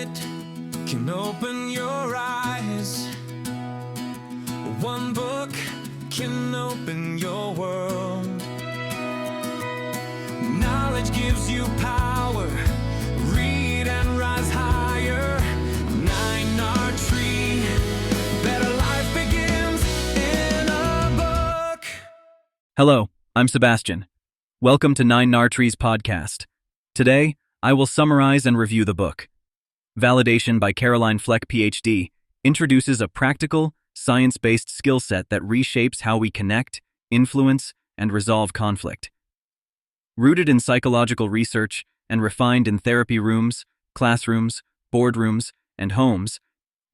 minute can open your eyes. One book can open your world. Knowledge gives you power. Read and rise higher. 9R Tree. Better life begins in a book. Hello, I'm Sebastian. Welcome to 9R Tree's podcast. Today, I will summarize and review the book. Validation by Fleck, PhD, introduces a practical, science-based skill set that reshapes how we connect, influence, and resolve conflict. Rooted in psychological research and refined in therapy rooms, classrooms, boardrooms, and homes,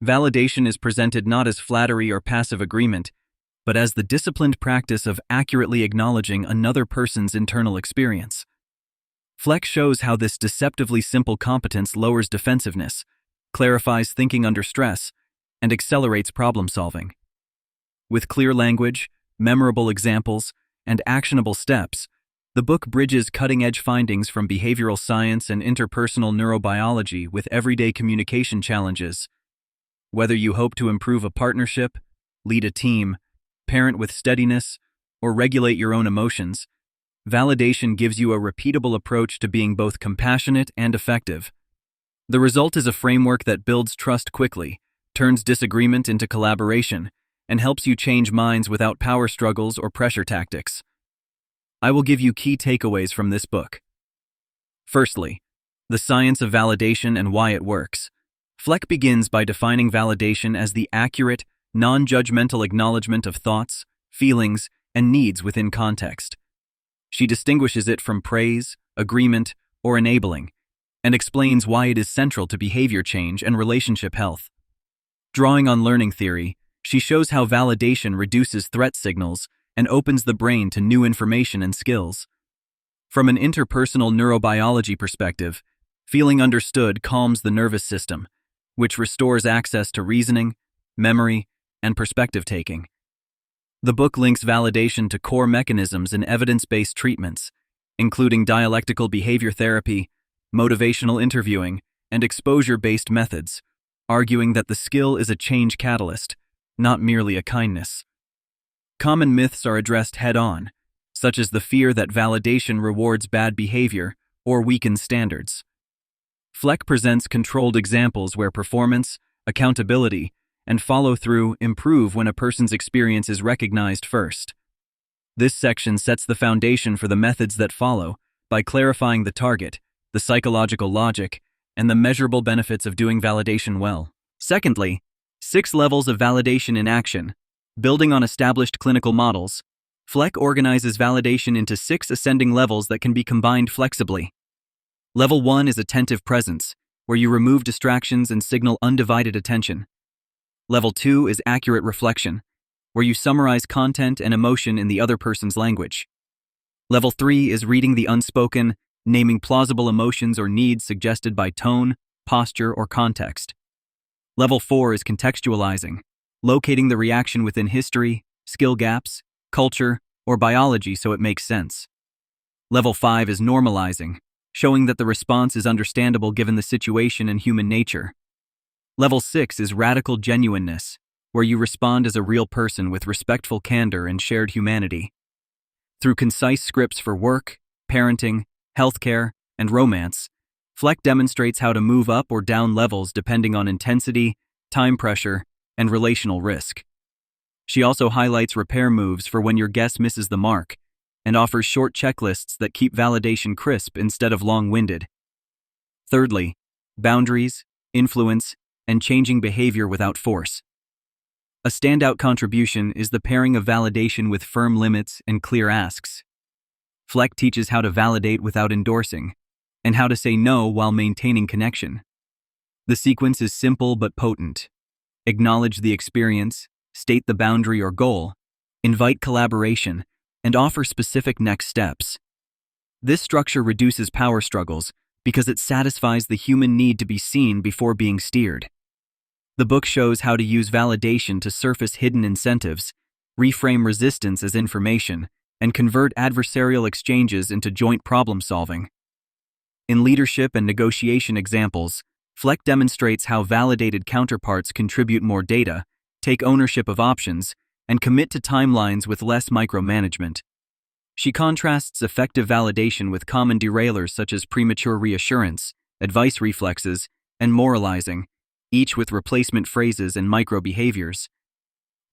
validation is presented not as flattery or passive agreement, but as the disciplined practice of accurately acknowledging another person's internal experience. Fleck shows how this deceptively simple competence lowers defensiveness, clarifies thinking under stress, and accelerates problem-solving. With clear language, memorable examples, and actionable steps, the book bridges cutting-edge findings from behavioral science and interpersonal neurobiology with everyday communication challenges. Whether you hope to improve a partnership, lead a team, parent with steadiness, or regulate your own emotions, validation gives you a repeatable approach to being both compassionate and effective. The result is a framework that builds trust quickly, turns disagreement into collaboration, and helps you change minds without power struggles or pressure tactics. I will give you key takeaways from this book. Firstly, the science of validation and why it works. Fleck begins by defining validation as the accurate, non-judgmental acknowledgement of thoughts, feelings, and needs within context. She distinguishes it from praise, agreement, or enabling, and explains why it is central to behavior change and relationship health. Drawing on learning theory, she shows how validation reduces threat signals and opens the brain to new information and skills. From an interpersonal neurobiology perspective, feeling understood calms the nervous system, which restores access to reasoning, memory, and perspective-taking. The book links validation to core mechanisms in evidence-based treatments, including dialectical behavior therapy, motivational interviewing, and exposure-based methods, arguing that the skill is a change catalyst, not merely a kindness. Common myths are addressed head-on, such as the fear that validation rewards bad behavior or weakens standards. Fleck presents controlled examples where performance, accountability, and follow-through improve when a person's experience is recognized first. This section sets the foundation for the methods that follow by clarifying the target, the psychological logic, and the measurable benefits of doing validation well. Secondly, 6 levels of validation in action. Building on established clinical models, Fleck organizes validation into 6 ascending levels that can be combined flexibly. Level 1 is attentive presence, where you remove distractions and signal undivided attention. Level 2 is accurate reflection, where you summarize content and emotion in the other person's language. Level 3 is reading the unspoken, naming plausible emotions or needs suggested by tone, posture, or context. Level 4 is contextualizing, locating the reaction within history, skill gaps, culture, or biology so it makes sense. Level 5 is normalizing, showing that the response is understandable given the situation and human nature. Level 6 is radical genuineness, where you respond as a real person with respectful candor and shared humanity. Through concise scripts for work, parenting, healthcare, and romance, Fleck demonstrates how to move up or down levels depending on intensity, time pressure, and relational risk. She also highlights repair moves for when your guess misses the mark, and offers short checklists that keep validation crisp instead of long-winded. Thirdly, boundaries, influence, and changing behavior without force. A standout contribution is the pairing of validation with firm limits and clear asks. Fleck teaches how to validate without endorsing, and how to say no while maintaining connection. The sequence is simple but potent. Acknowledge the experience, state the boundary or goal, invite collaboration, and offer specific next steps. This structure reduces power struggles because it satisfies the human need to be seen before being steered. The book shows how to use validation to surface hidden incentives, reframe resistance as information, and convert adversarial exchanges into joint problem-solving. In leadership and negotiation examples, Fleck demonstrates how validated counterparts contribute more data, take ownership of options, and commit to timelines with less micromanagement. She contrasts effective validation with common derailers such as premature reassurance, advice reflexes, and moralizing, each with replacement phrases and micro-behaviors.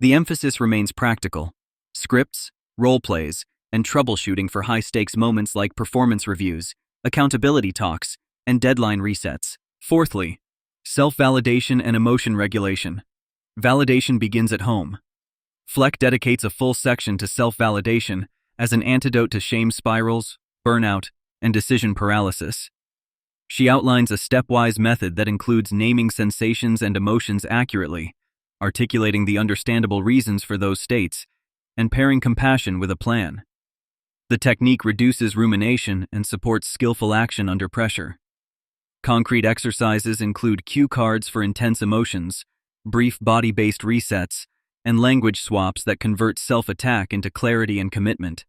The emphasis remains practical: scripts, role-plays, and troubleshooting for high-stakes moments like performance reviews, accountability talks, and deadline resets. Fourthly, self-validation and emotion regulation. Validation begins at home. Fleck dedicates a full section to self-validation as an antidote to shame spirals, burnout, and decision paralysis. She outlines a stepwise method that includes naming sensations and emotions accurately, articulating the understandable reasons for those states, and pairing compassion with a plan. The technique reduces rumination and supports skillful action under pressure. Concrete exercises include cue cards for intense emotions, brief body-based resets, and language swaps that convert self-attack into clarity and commitment.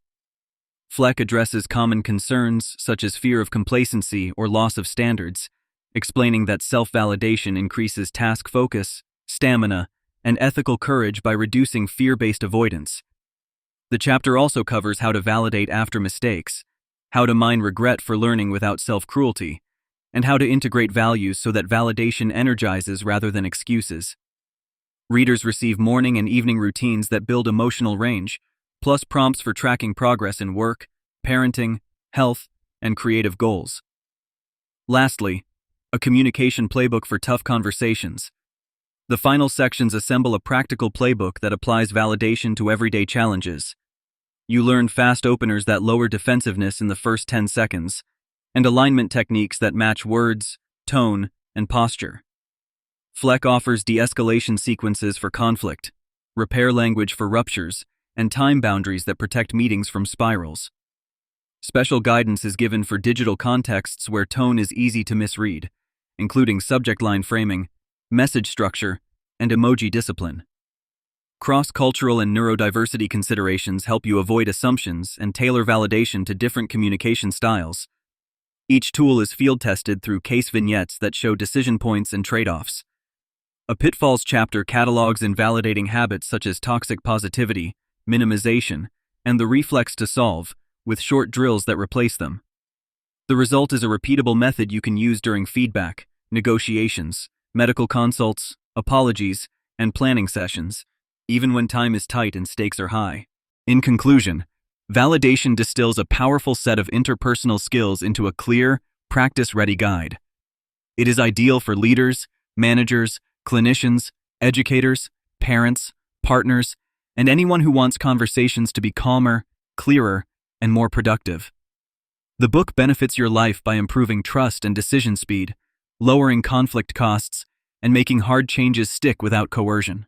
Fleck addresses common concerns such as fear of complacency or loss of standards, explaining that self-validation increases task focus, stamina, and ethical courage by reducing fear-based avoidance. The chapter also covers how to validate after mistakes, how to mine regret for learning without self-cruelty, and how to integrate values so that validation energizes rather than excuses. Readers receive morning and evening routines that build emotional range, plus prompts for tracking progress in work, parenting, health, and creative goals. Lastly, a communication playbook for tough conversations. The final sections assemble a practical playbook that applies validation to everyday challenges. You learn fast openers that lower defensiveness in the first 10 seconds, and alignment techniques that match words, tone, and posture. Fleck offers de-escalation sequences for conflict, repair language for ruptures, and time boundaries that protect meetings from spirals. Special guidance is given for digital contexts where tone is easy to misread, including subject line framing, message structure, and emoji discipline. Cross-cultural and neurodiversity considerations help you avoid assumptions and tailor validation to different communication styles. Each tool is field-tested through case vignettes that show decision points and trade-offs. A pitfalls chapter catalogs invalidating habits such as toxic positivity, minimization, and the reflex to solve, with short drills that replace them. The result is a repeatable method you can use during feedback, negotiations, medical consults, apologies, and planning sessions, even when time is tight and stakes are high. In conclusion, validation distills a powerful set of interpersonal skills into a clear, practice-ready guide. It is ideal for leaders, managers, clinicians, educators, parents, partners, and anyone who wants conversations to be calmer, clearer, and more productive. The book benefits your life by improving trust and decision speed, lowering conflict costs, and making hard changes stick without coercion.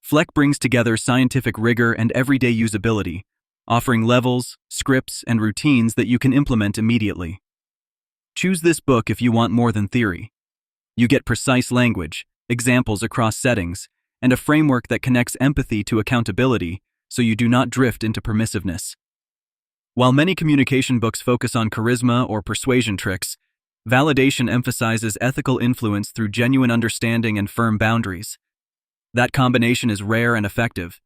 Fleck brings together scientific rigor and everyday usability, offering levels, scripts, and routines that you can implement immediately. Choose this book if you want more than theory. You get precise language, examples across settings, and a framework that connects empathy to accountability so you do not drift into permissiveness. While many communication books focus on charisma or persuasion tricks, validation emphasizes ethical influence through genuine understanding and firm boundaries. That combination is rare and effective.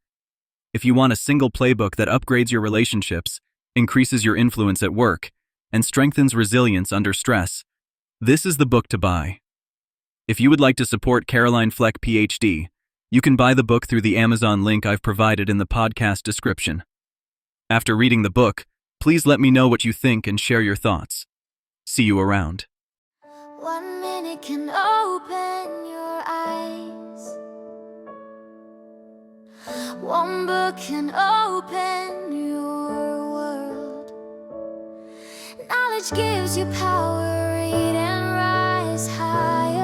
If you want a single playbook that upgrades your relationships, increases your influence at work, and strengthens resilience under stress, this is the book to buy. If you would like to support Caroline Fleck, PhD, you can buy the book through the Amazon link I've provided in the podcast description. After reading the book, please let me know what you think and share your thoughts. See you around. 1 minute can open your eyes. One book can open your world. Knowledge gives you power, read and rise higher.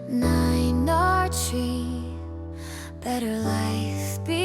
9 or tree, better life be